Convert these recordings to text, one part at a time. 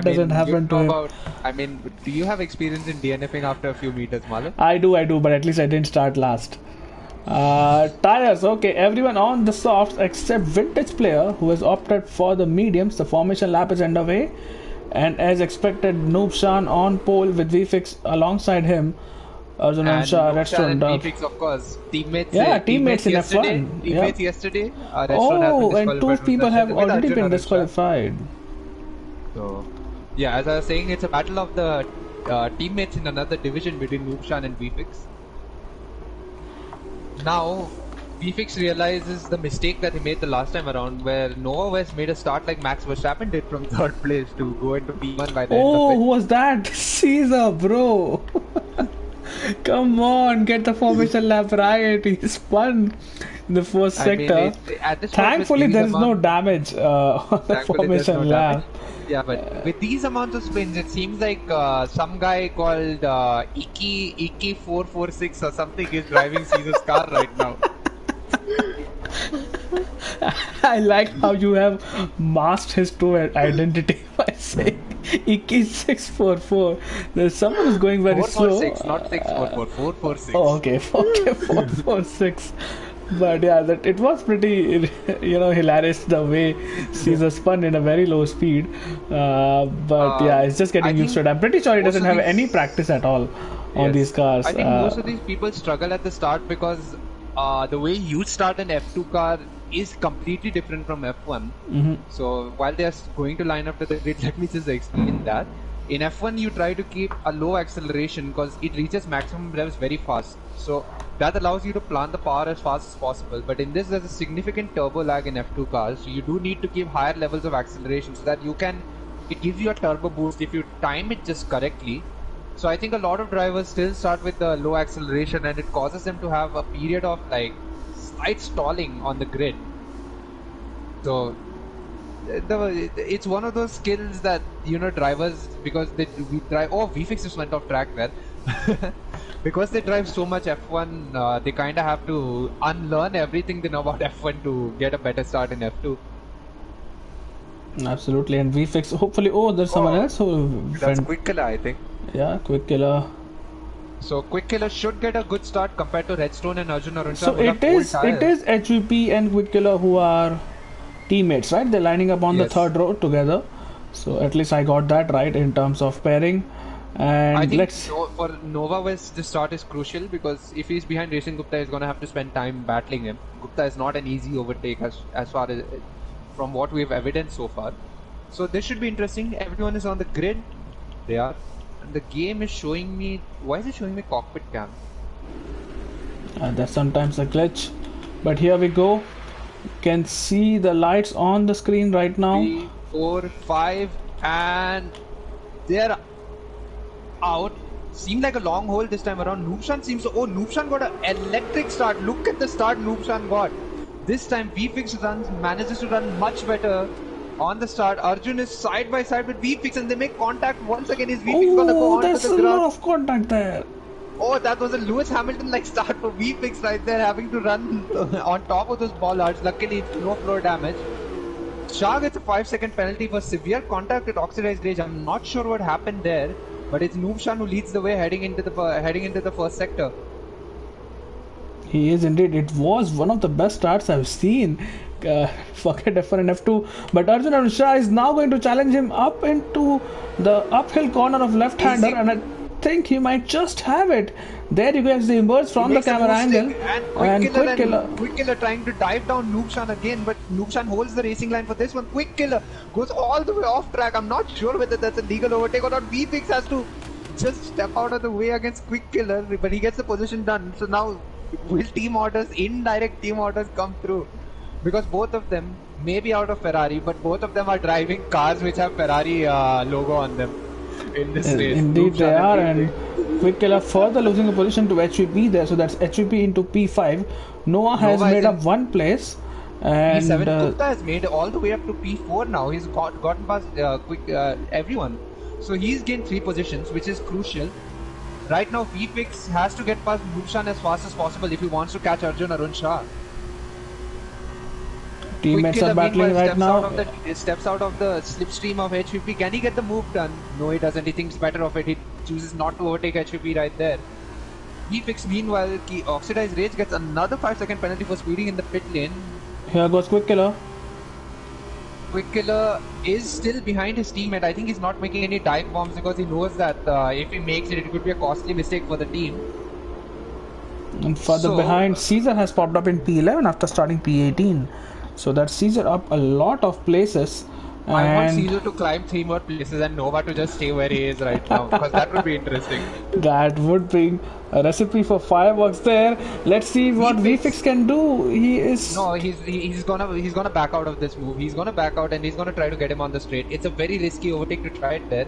that doesn't happen to him. I mean, do you have experience in DNFing after a few meters, Malin? I do, but at least I didn't start last. Tires, okay, everyone on the softs except Vintage Player, who has opted for the mediums. The formation lap is underway, and as expected, Noobshan on pole with VFix alongside him. Arjun and Shah, Redstone and VFix, of course, teammates. Teammates in yesterday, F1. Teammates yesterday. And 2 people have already been disqualified. So, yeah, as I was saying, it's a battle of the teammates in another division between Noobshan and VFix. Now, VFix realizes the mistake that he made the last time around, where Nova West made a start like Max Verstappen did from 3rd place to go into P1 by the end of it. Who was that? Caesar, bro. Come on, get the formation lap right. He spun in the first sector. Thankfully, there is no damage on the formation lap. Yeah, but with these amounts of spins, it seems like some guy called Iki446 or something is driving Caesar's car right now. I like how you have masked his true identity by saying Iki644. There's someone who's going very slow. 446, not 644, 446. Oh, okay, 446. But yeah, it was pretty, hilarious the way Caesar spun in a very low speed. But yeah, it's just getting used to it. I'm pretty sure he doesn't have any practice at all on these cars. I think most of these people struggle at the start because the way you start an F2 car is completely different from F1. So while they are going to line up to the grid, let me just explain that. In F1, you try to keep a low acceleration because it reaches maximum revs very fast. So that allows you to plant the power as fast as possible. But in this, there's a significant turbo lag in F2 cars. So you do need to keep higher levels of acceleration so that it gives you a turbo boost if you time it just correctly. So I think a lot of drivers still start with the low acceleration, and it causes them to have a period of like slight stalling on the grid. So it's one of those skills that drivers, because we drive. Oh, VFix just went off track there. Because they drive so much F1, they kind of have to unlearn everything they know about F1 to get a better start in F2. Absolutely, and VFix hopefully. Oh, there's someone else who. That's Quick Killer, I think. Yeah, Quick Killer. So Quick Killer should get a good start compared to Redstone and Arjun Aruncha. So it is HVP and Quick Killer who are teammates, right? They're lining up on the 3rd row together. So at least I got that right in terms of pairing. And I think for Nova West, the start is crucial because if he's behind Racing Gupta, he's going to have to spend time battling him. Gupta is not an easy overtake as far as from what we've evidenced so far. So this should be interesting. Everyone is on the grid. They are. And the game is showing me. Why is it showing me cockpit cam? That's sometimes a glitch. But here we go. Can see the lights on the screen right now. 3, 4, 5, and they're out. Seemed like a long hole this time around. Noobshan seems to. Oh, Noobshan got an electric start. Look at the start Noobshan got. This time VFix manages to run much better on the start. Arjun is side by side with VFix and they make contact once again. Is VFix gonna go onto the ground? There's a lot of contact there. Oh, that was a Lewis Hamilton like start for VFix right there, having to run on top of those bollards. Luckily, no floor damage. Shah gets a 5-second penalty for severe contact with oxidized rage. I'm not sure what happened there, but it's Noobshan who leads the way heading into the first sector. He is indeed. It was one of the best starts I've seen. Forget F1 and F2. But Arjun Aruncha is now going to challenge him up into the uphill corner of left-hander, and I think he might just have it. There you guys, the emerge from the camera angle. And Quick Killer trying to dive down Noobshan again, but Noobshan holds the racing line for this one. Quick Killer goes all the way off track. I'm not sure whether that's a legal overtake or not. VFix has to just step out of the way against Quick Killer, but he gets the position done. So now will indirect team orders come through? Because both of them may be out of Ferrari, but both of them are driving cars which have Ferrari logo on them in this race. Indeed they are, and Quick Killer further losing a position to HVP there, so that's HVP into P5. Noah has made up one place, and P7 Gupta has made all the way up to P4 now. He's gotten past everyone, so he's gained 3 positions, which is crucial. Right now, VFix has to get past Noobshan as fast as possible if he wants to catch Arjun Aruncha. Teammates are battling right now. Steps out of the slipstream of HVP. Can he get the move done? No, he doesn't. He thinks better of it. He chooses not to overtake HVP right there. VFix meanwhile, Oxidized Rage gets another 5-second penalty for speeding in the pit lane. Here goes Quick Killer. Quick Killer is still behind his teammate. I think he's not making any dive bombs because he knows that if he makes it, it could be a costly mistake for the team. And further behind, Caesar has popped up in P11 after starting P18. So that's Caesar up a lot of places. And I want Caesar to climb 3 more places and Nova to just stay where he is right now, because that would be interesting. That would bring a recipe for fireworks there. Let's see what VFix can do. He's gonna back out of this move. He's gonna back out and he's gonna try to get him on the straight. It's a very risky overtake to try it there.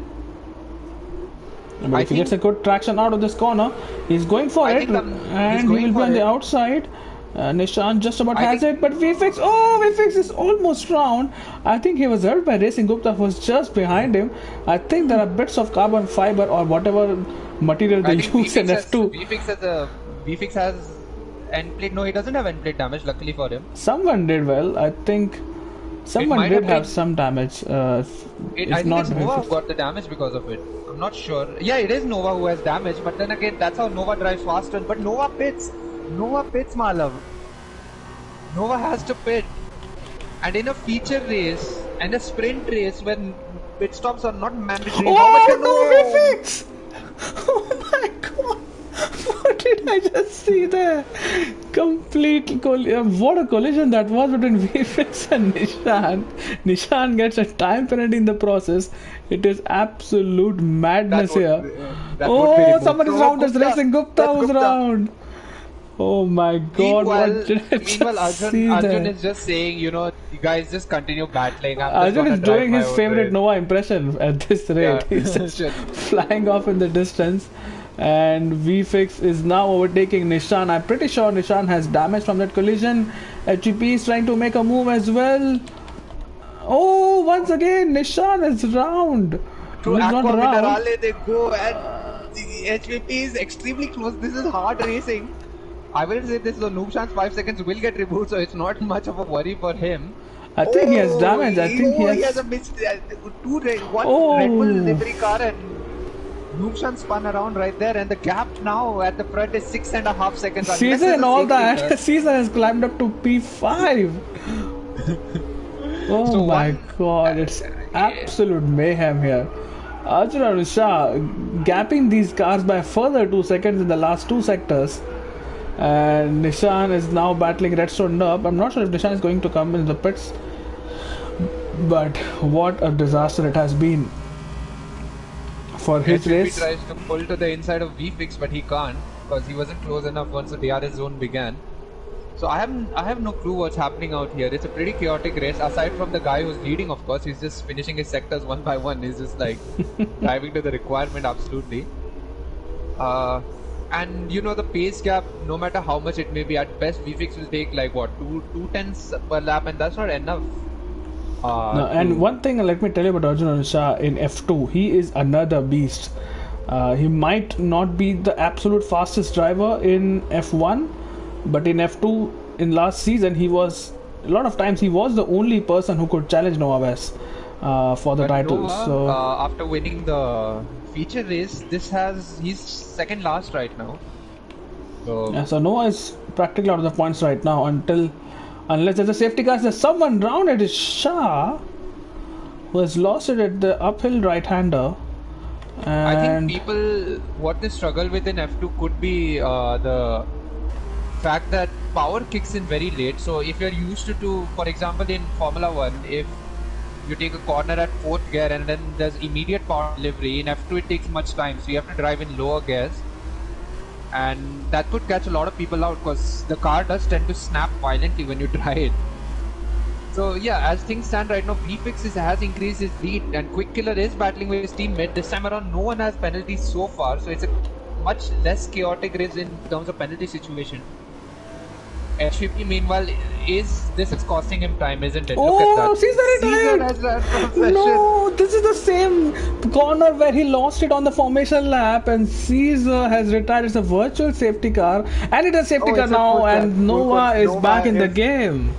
But if he gets a good traction out of this corner, he's going for it, and he will be on the outside. Nishan just about has it, but VFX is almost round. I think he was hurt by Racing. Gupta was just behind him. I think there are bits of carbon fiber or whatever material they use in F2. VFX has end plate. No, he doesn't have end plate damage, luckily for him. Someone did well. I think someone did have some damage. I think it's Nova who got the damage because of it. I'm not sure. Yeah, it is Nova who has damage, but then again, that's how Nova drives faster. But Nova pits, my love. Nova has to pit. And in a feature race and a sprint race when pit stops are not mandatory. Oh, no, VFX! Oh my god! What did I just see there? Complete what a collision that was between VFX and Nishan. Nishan gets a time penalty in the process. It is absolute madness here. Someone is round. There's Racing. Gupta was round. Oh my god, what did I just see there? Arjun is just saying, you guys just continue battling. Arjun is doing his favorite Nova impression at this rate. Yeah. He's just flying off in the distance. And VFix is now overtaking Nishan. I'm pretty sure Nishan has damage from that collision. HGP is trying to make a move as well. Oh, once again, Nishan is round. To Aqua Minerale they go, and the HGP is extremely close. This is hard racing. I will say this, so Noobshan's 5 seconds will get removed, so it's not much of a worry for him. I think he has damage. I think he has a one Red Bull livery car, and Noobshan spun around right there, and the gap now at the front is 6.5 seconds. Caesar and all that. Caesar has climbed up to P5. Oh so my god, it's absolute mayhem here. Arjun and Shah gapping these cars by a further 2 seconds in the last 2 sectors. And Nishan is now battling Redstone Nub. I'm not sure if Nishan is going to come in the pits, but what a disaster it has been for his race. He tries to pull to the inside of VFix, but he can't because he wasn't close enough once the DRS zone began. So I have no clue what's happening out here. It's a pretty chaotic race. Aside from the guy who's leading, of course, he's just finishing his sectors one by one. He's just like driving to the requirement absolutely. And the pace gap, no matter how much it may be, at best VFix will take like what, 2/10 per lap, and that's not enough. And one thing, let me tell you about Arjun Shah in F2. He is another beast. He might not be the absolute fastest driver in F1, but in F2, in last season, a lot of times he was the only person who could challenge Nova for the title. Nova, so after winning the feature race, he's second last right now. So Noah is practically out of the points right now unless there's a safety car. There's someone round. It is Shah who has lost it at the uphill right-hander. I think what they struggle with in F2 could be the fact that power kicks in very late. So if you're used to, for example, in Formula 1, if you take a corner at 4th gear and then there's immediate power delivery, in F2 it takes much time, so you have to drive in lower gears, and that could catch a lot of people out because the car does tend to snap violently when you try it. So yeah, as things stand right now, VFix has increased his lead and Quick Killer is battling with his teammate. This time around no one has penalties so far, so it's a much less chaotic race in terms of penalty situation. HVP meanwhile this is costing him time, isn't it? Oh, look at that. Caesar no, this is the same corner where he lost it on the formation lap, and Caesar has retired. It's a virtual safety car, and it is a safety car now, and Nova is back in the game.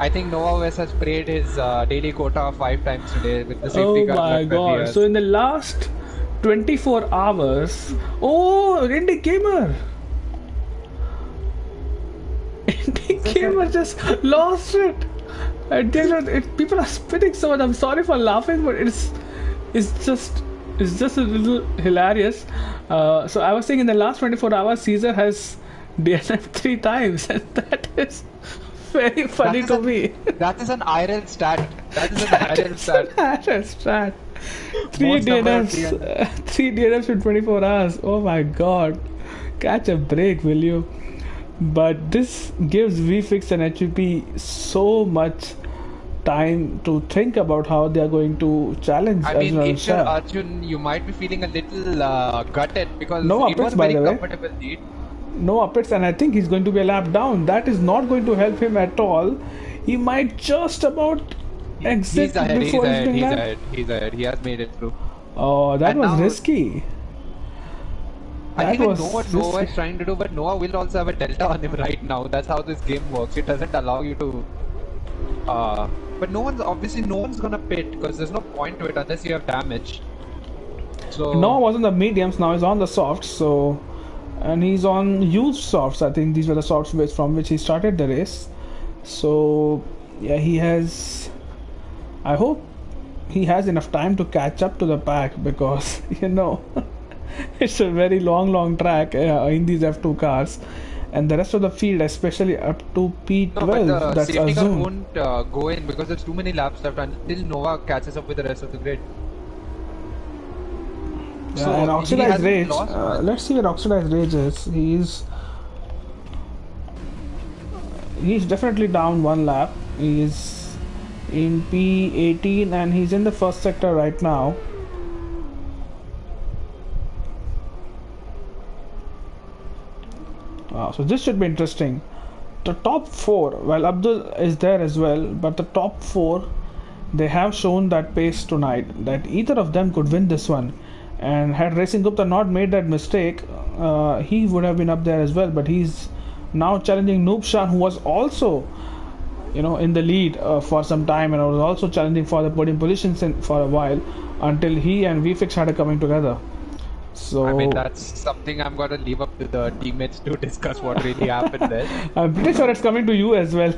I think Nova West has sprayed his daily quota of 5 times today with the safety car my luck that he god. has. So in the last 24 hours... Oh, Indie Gamer! Indie Gamer just lost it! And people are spitting so much. I'm sorry for laughing, but it's just a little hilarious. So I was saying in the last 24 hours, Caesar has DNF 3 times, and that is very funny to me. That is an IRL stat. That is an IRL stat. IRL stat. 3 DNFs. 3 DNFs in 24 hours. Oh my god. Catch a break, will you? But this gives VFix and HVP so much time to think about how they are going to challenge. I mean, if you're Arjun, you might be feeling a little gutted because no it was a very comfortable lead. No uppets, and I think he's going to be a lap down. That is not going to help him at all. He might just about exit before he's ahead. He has made it through. Oh, that was risky. I don't know what Noah is trying to do, but Noah will also have a delta on him right now. That's how this game works. It doesn't allow you to... but no one's gonna pit because there's no point to it unless you have damage. So Noah was on the mediums, now he's on the softs, so... And he's on used softs. I think these were the softs from which he started the race. So, yeah, he has... I hope he has enough time to catch up to the pack because, you know... it's a very long track in these F2 cars, and the rest of the field, especially up to P12, no, but the that's safety car assumed. won't go in because there's too many laps left until Nova catches up with the rest of the grid. Yeah, so and Oxidized Rage, let's see where Oxidized Rage is. He's definitely down 1 lap. He's in P18 and he's in the first sector right now. So this should be interesting. The top 4, well, Abdul is there as well, but the top 4, they have shown that pace tonight, that either of them could win this one. And had Racing Gupta not made that mistake, he would have been up there as well. But he's now challenging Noobshan, who was also, you know, in the lead for some time, and was also challenging for the podium positions for a while until he and VFix started coming together. So I mean, that's something I'm going to leave up to the teammates to discuss what really happened there. I'm pretty sure it's coming to you as well,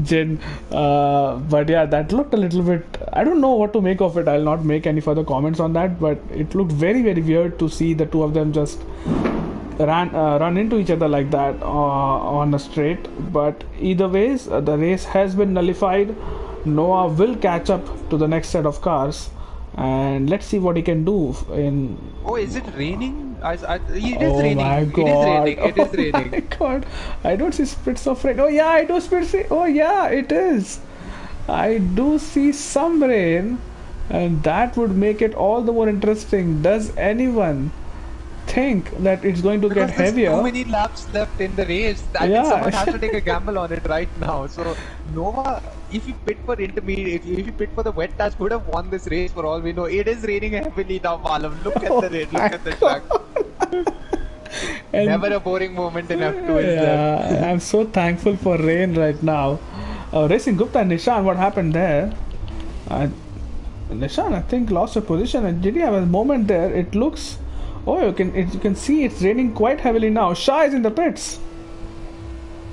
Jin. But yeah, that looked a little bit... I don't know what to make of it. I'll not make any further comments on that, but it looked very weird to see the two of them just run into each other like that on a straight. But either ways, the race has been nullified. Noah will catch up to the next set of cars, and let's see what he can do in... Oh, is it raining? It is raining. My God. It is raining. My God. I don't see spits of rain. Oh yeah, I do spits. Oh yeah, it is. I do see some rain, and that would make it all the more interesting. Does anyone think that it's going to get heavier? There's too many laps left in the race. I think someone has to take a gamble on it right now. So Nova, if you pit for intermediate, if you pit for the wet touch, could have won this race for all we know. It is raining heavily now, Malam. Look at the rain. Look at the track. Never a boring moment in F2 is there. I'm so thankful for rain right now. Racing Gupta and Nishan, what happened there? Nishan, I think, lost a position, and did he have a moment there? It looks... Oh, you can see it's raining quite heavily now. Shah is in the pits.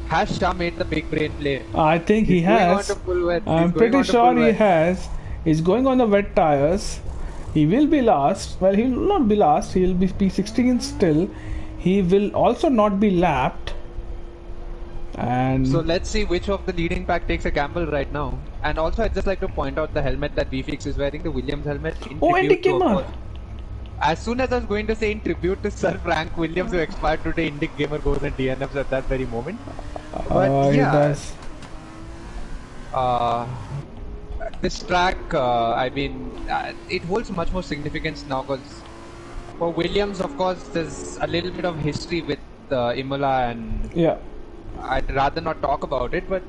Has Shah made the big brain play? I think he has. I'm pretty sure he has. He's going on the wet tires. He will be last. Well, he will not be last. He will be P16 still. He will also not be lapped. And so let's see which of the leading pack takes a gamble right now. And also, I'd just like to point out the helmet that VFix is wearing, the Williams helmet. Andy Gamer! As soon as I was going to say in tribute to Sir Frank Williams, who expired today, Indic Gamer goes and DNFs at that very moment. But yeah, this track, I mean, it holds much more significance now because for Williams, of course, there's a little bit of history with Imola, and I'd rather not talk about it, but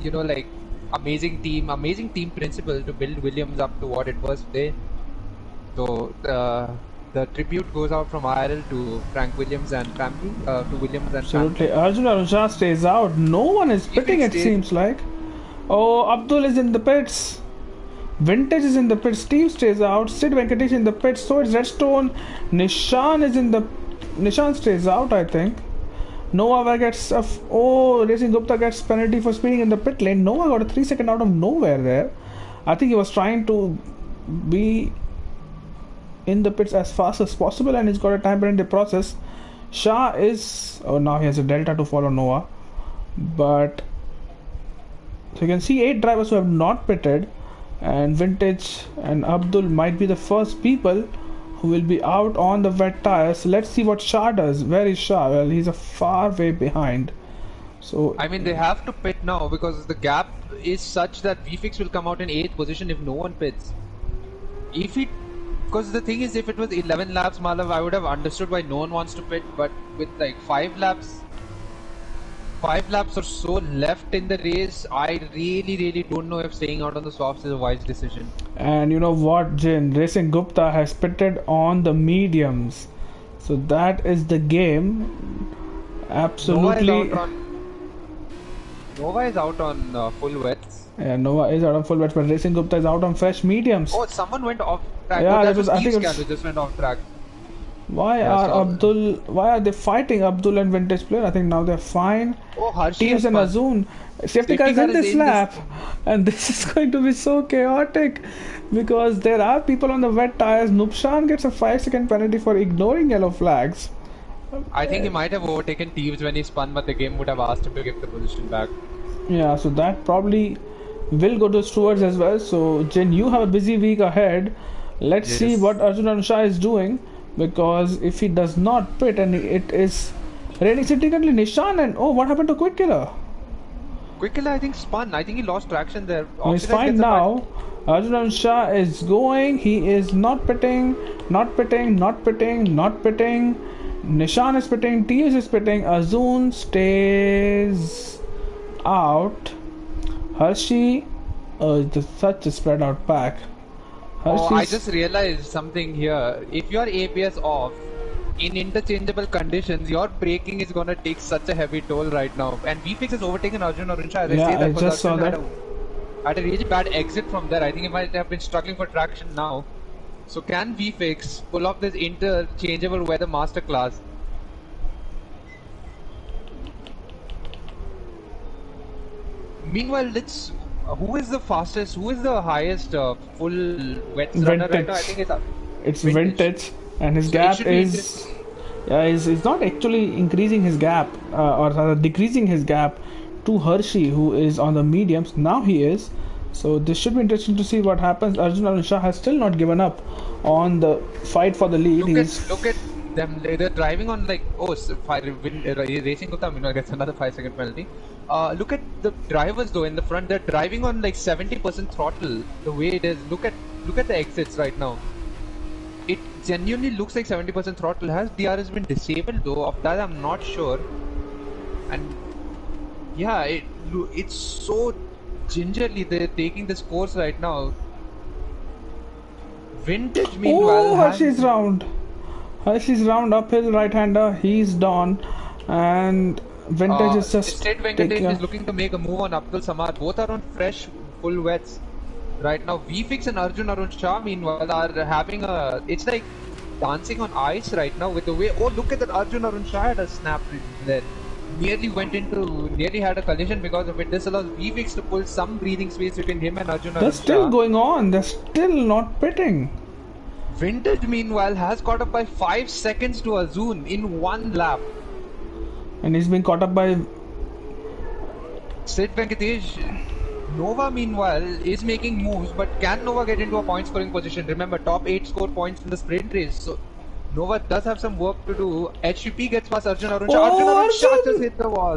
you know, like amazing team principle to build Williams up to what it was today. So the tribute goes out from IRL to Frank Williams and family, to Williams and Absolutely. family. Arjun Arunshah stays out. No one is pitting, it seems like. Oh, Abdul is in the pits. Vintage is in the pits. Steve stays out. Sid Venkatesh in the pits. So is Redstone. Nishan is in the. Nishan stays out, I think. Noah gets a. Oh, Racing Gupta gets penalty for speeding in the pit lane. Noah got a 3-second out of nowhere there. I think he was trying to be in the pits as fast as possible, and he's got a time penalty process. Shah is. Oh, now he has a delta to follow Noah. But. So you can see 8 drivers who have not pitted. And Vintage and Abdul might be the first people who will be out on the wet tires. Let's see what Shah does. Where is Shah? Well, he's a far way behind. So I mean, they have to pit now because the gap is such that VFix will come out in 8th position if no one pits. Because the thing is, if it was 11 laps, Malav, I would have understood why no one wants to pit. But with like 5 laps or so left in the race, I really don't know if staying out on the softs is a wise decision. And you know what, Jin? Racing Gupta has pitted on the mediums. So that is the game. Absolutely. Nova is out on full wets. Yeah, Nova is out on full wets, but Racing Gupta is out on fresh mediums. Oh, someone went off track. Yeah, oh, that was, I think who just went off track. Why are they fighting Abdul and Vintage player? I think now they're fine. Oh, Harshi Teams and Azun. Safety car is in this lap. And this is going to be so chaotic because there are people on the wet tires. Nubshan gets a 5-second penalty for ignoring yellow flags. I think he might have overtaken Teeves when he spun, but the game would have asked him to give the position back. Yeah, so that probably will go to stewards as well. So Jin, you have a busy week ahead. Let's see what Arjun Anusha is doing. Because if he does not pit and it is raining significantly, Nishan and what happened to Quick Killer? Quick Killer, I think spun. I think he lost traction there. He's fine now. Arjun Shah is going. He is not pitting, not pitting, not pitting, not pitting. Nishan is pitting. TS is pitting. Azun stays out. Hershey, such a spread out pack. Oh, I just realized something here. If your ABS off in interchangeable conditions, your braking is gonna take such a heavy toll right now. And VFix has overtaken Arjun Aruncha. Yeah, I just saw that. Had a really bad exit from there. I think he might have been struggling for traction now. So can VFix pull off this interchangeable weather masterclass? Meanwhile, let's. Who is the fastest? Who is the highest full wet runner right now? I think it's Vintage, and his gap is. Yeah, he's not actually increasing his gap or rather decreasing his gap to Hershey, who is on the mediums. Now he is. So this should be interesting to see what happens. Arjun Aruncha has still not given up on the fight for the lead. Look at them. They're driving on like Racing Gupta gets another 5-second penalty. Look at the drivers though in the front. They're driving on like 70% throttle. The way it is. Look at the exits right now. It genuinely looks like 70% throttle. Has DRS been disabled though? Of that I'm not sure. And yeah, it's so gingerly they're taking this course right now. Vintage meanwhile. Hershey's round uphill right-hander. He's done, and Vintage is just. State Venkatesh is looking to make a move on Abdul Samad. Both are on fresh, full wets right now. VFix and Arjun Shah meanwhile are having a. It's like dancing on ice right now with the way. Oh, look at that! Arjun Shah had a snap there. Nearly had a collision because of it. This allows VFix to pull some breathing space between him and Arjun. They're still going on. They're still not pitting. Vintage meanwhile has caught up by 5 seconds to Azun in one lap. And he's been caught up by Sid Venkatesh. Nova meanwhile is making moves, but can Nova get into a point scoring position? Remember, top 8 score points in the sprint race. So Nova does have some work to do. HPP gets past Arjun Aruncha. Arjun Aruncha just hit the wall.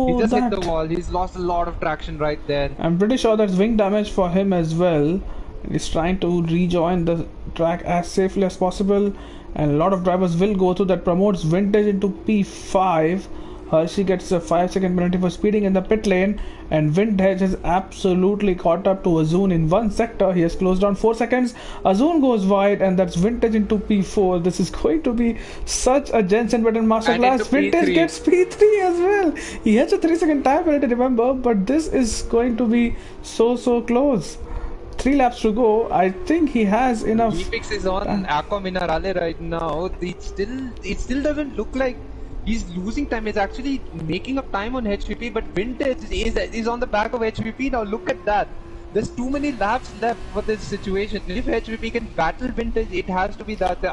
He just hit the wall. He's lost a lot of traction right there. I'm pretty sure that's wing damage for him as well. He's trying to rejoin the track as safely as possible, and a lot of drivers will go through. That promotes Vintage into P5. Hershey gets a 5-second penalty for speeding in the pit lane, and Vintage has absolutely caught up to Azun in one sector. He has closed down 4 seconds. Azun goes wide, and that's Vintage into P4. This is going to be such a Jensen Button masterclass. Vintage gets P3 as well. He has a 3-second time penalty, remember, but this is going to be so close. 3 laps to go. I think he has enough. VFX is on Aqua Minerale right now. It still doesn't look like he's losing time. He's actually making up time on HVP, but Vintage is on the back of HVP now. Look at that. There's too many laps left for this situation. If HVP can battle Vintage, it has to be that.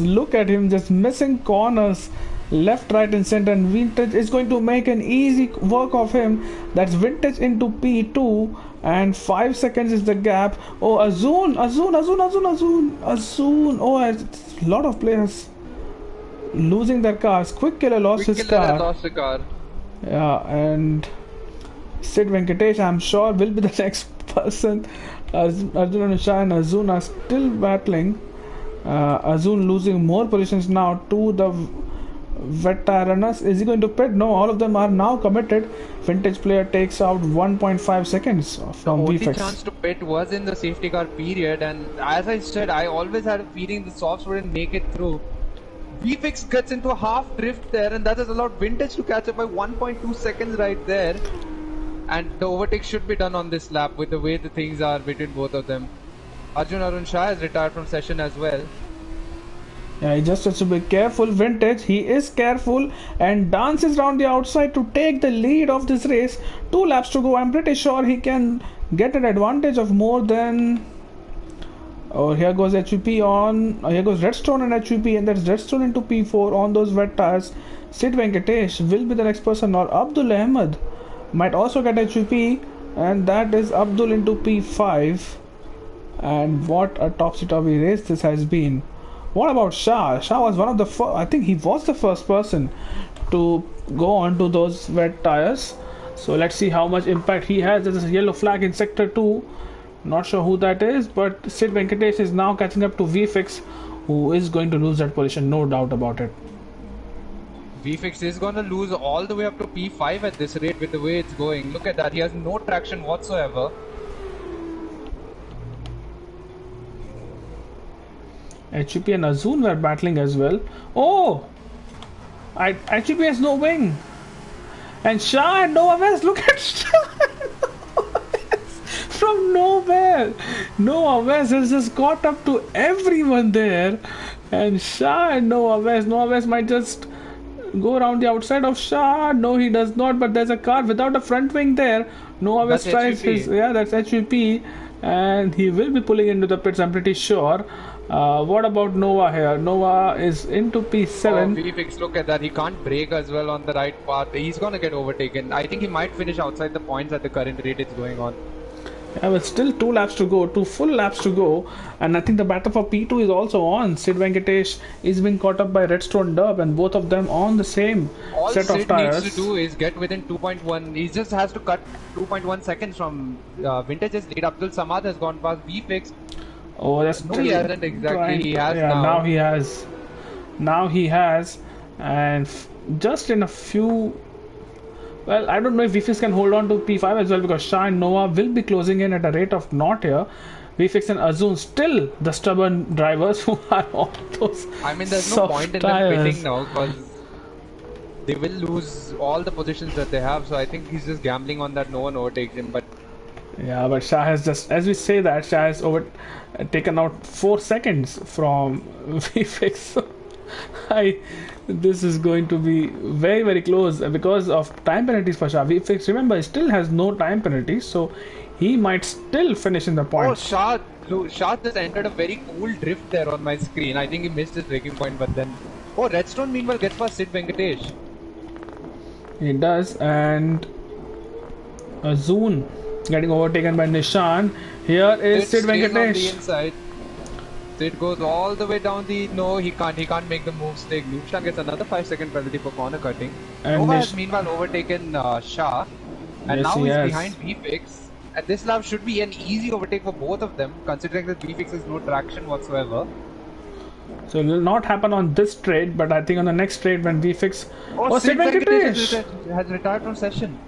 Look at him just missing corners left, right, and center. And Vintage is going to make an easy work of him. That's Vintage into P2, and 5 seconds is the gap. Oh, Azun. Oh, a lot of players losing their cars. Quick Killer lost his car. Yeah, and Sid Venkatesh, I'm sure, will be the next person. Arjun and Shah and Azun are still battling. Azun losing more positions now to the wet tire runners. Is he going to pit? No, all of them are now committed. Vintage player takes out 1.5 seconds from VFX. The only chance to pit was in the safety car period, and as I said, I always had a feeling the softs wouldn't make it through. VFX gets into a half drift there, and that has allowed Vintage to catch up by 1.2 seconds right there. And the overtake should be done on this lap with the way the things are between both of them. Arjun Shah has retired from session as well. Yeah, he just has to be careful. Vintage, he is careful and dances around the outside to take the lead of this race. 2 laps to go. I'm pretty sure he can get an advantage of more than... Oh, here goes HVP on. Here goes Redstone and HVP, and that's Redstone into P4 on those wet tires. Sid Venkatesh will be the next person, or Abdul Ahmed might also get HVP, and that is Abdul into P5. And what a topsy-turvy race this has been. What about Shah? Shah was one of the first, I think he was the first person to go onto those wet tires. So let's see how much impact he has. There's a yellow flag in sector 2. Not sure who that is, but Sid Venkatesh is now catching up to VFX, who is going to lose that position, no doubt about it. VFX is going to lose all the way up to P5 at this rate with the way it's going. Look at that, he has no traction whatsoever. HVP and Azun were battling as well. Oh! HVP has no wing. And Shah and Noah West, look at Shah! From nowhere, Noah West has just caught up to everyone there, and Shah and Noah West might just go around the outside of Shah. No, he does not, but there's a car without a front wing there. Noah West tries his, yeah, that's HVP, and he will be pulling into the pits, I'm pretty sure. What about Noah here? Noah is into P7. Oh, VFX, look at that, he can't brake as well on the right path. He's gonna get overtaken. I think he might finish outside the points at the current rate it's going on. Yeah, but still 2 laps to go, 2 full laps to go, and I think the battle for P2 is also on. Sid Venkatesh is being caught up by Redstone Dub, and both of them on the same set of tires. All Sid needs to do is get within 2.1. He just has to cut 2.1 seconds from Vintage's lead. Abdul Samad has gone past VFX. Oh, that's no, he hasn't exactly. He has now. Now he has. Now he has, and just in a few. Well, I don't know if VFX can hold on to P5 as well, because Shah and Noah will be closing in at a rate of naught here. VFX and Azun still the stubborn drivers who are on those. I mean, there's no point in them pitting now, because they will lose all the positions that they have. So I think he's just gambling on that no one overtakes him. But yeah, but Shah has just, as we say that, Shah has taken out 4 seconds from VFX. This is going to be very close because of time penalties for Shah. VFX, remember, he still has no time penalties, so he might still finish in the points. Oh, Shah just entered a very cool drift there on my screen. I think he missed his braking point, but then... Oh, Redstone meanwhile gets past Sid Venkatesh. He does, and Azun getting overtaken by Nishan. Here is Sid Venkatesh. On the inside. Sid goes all the way down the... No, he can't make the move stick. Nishan gets another 5-second penalty for corner cutting. Nova has meanwhile overtaken Shah. And yes, now he's behind VFX. And this lap should be an easy overtake for both of them, considering that VFX has no traction whatsoever. So it will not happen on this trade, but I think on the next trade when VFix... Oh, Sid Sid Venkatesh! has retired from session.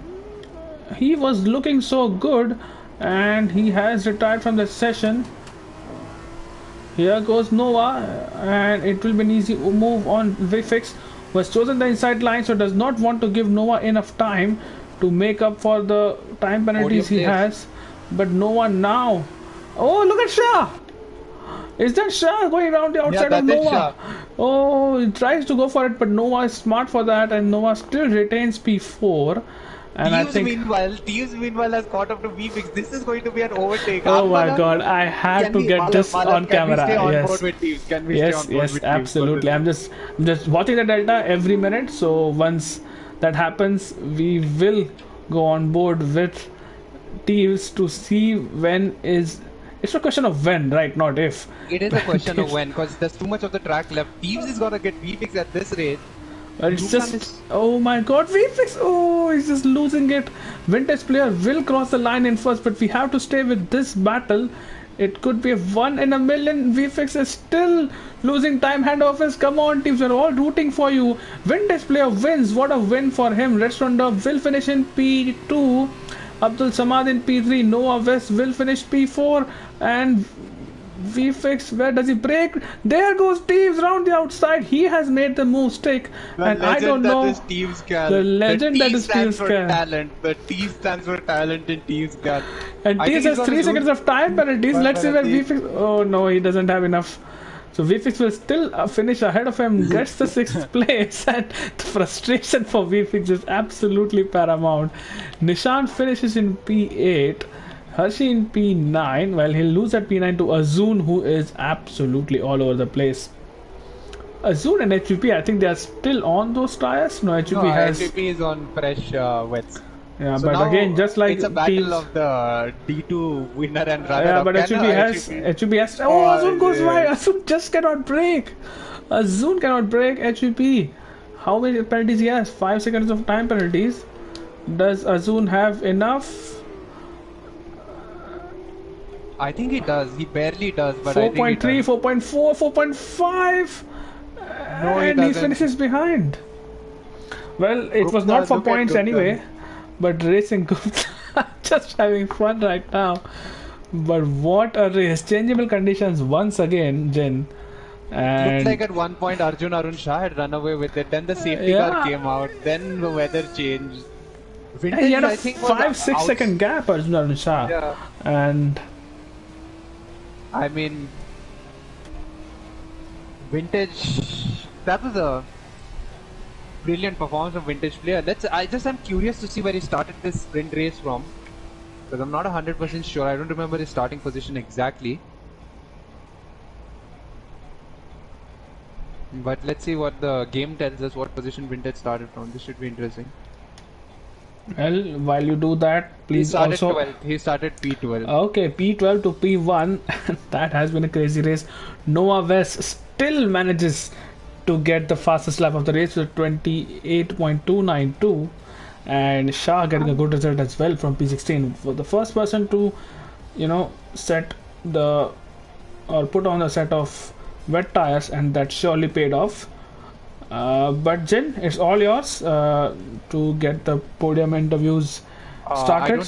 He was looking so good and he has retired from the session. Here goes Nova, and it will be an easy move on VFix, who has chosen the inside line, so does not want to give Nova enough time to make up for the time penalties he has. But Nova now... Oh, look at Shah! Is that Shah going around the outside of Nova? Oh, he tries to go for it, but Nova is smart for that, and Nova still retains P4. And I think Teams meanwhile has caught up to VFix. This is going to be an overtake. Oh my god, I had to get this on camera. Yes, yes, absolutely. I'm just watching the delta every minute, so once that happens, we will go on board with Teams to see when is... It's a question of when, right? Not if. It is a question of when, because there's too much of the track left. Teams is gonna get VFix at this rate. But it's just... Oh my god, VFix! Oh, he's just losing it. Vintage player will cross the line in first, but we have to stay with this battle. It could be a 1 in a million. VFX is still losing time. Handoffers, come on, teams, we're all rooting for you. Vintage player wins. What a win for him. Restaurant Dub will finish in P2. Abdul Samad in P3. Noah West will finish P4. And VFX, where does he break? There goes Teeves round the outside. He has made the move stick. And I don't know. The legend that is Teeves can. The T stands for talent in Teeves can. And Teeves has 3 seconds of time penalties. Let's see where VFX... Oh no, he doesn't have enough. So VFX will still finish ahead of him, gets the 6th place, and the frustration for VFX is absolutely paramount. Nishan finishes in P8, Hershey in P9, while he'll lose at P9 to Azun, who is absolutely all over the place. Azun and HVP, I think they are still on those tires. No, HVP is on fresh wets. Yeah, so but again, just like it's a battle of the D2 winner and runner. Yeah, but HVP has. Oh, Azun goes wide. Azun just cannot break. Azun cannot break HVP. How many penalties he has? 5 seconds of time penalties. Does Azun have enough? I think he does. He barely does. 4.3, 4.4, 4.5. No, and he finishes behind. Well, it was not for points anyway. But Racing Gupta just having fun right now. But what a race. Changeable conditions once again, Jin. And looks like at one point Arun Shah had run away with it. Then the safety car came out. Then the weather changed. Vintage, he had a 5-6 second gap, Arun Shah. Yeah. And I mean, Vintage, that was a brilliant performance of Vintage player. I just am curious to see where he started this sprint race from, because I'm not 100% sure. I don't remember his starting position exactly. But let's see what the game tells us, what position Vintage started from. This should be interesting. Well, while you do that, please he started P12. Okay, P12 to P1. That has been a crazy race. Noah West still manages to get the fastest lap of the race with 28.292, and Shah getting a good result as well from P16 for the first person to, set the or put on a set of wet tires, and that surely paid off. But Jin, it's all yours to get the podium interviews started.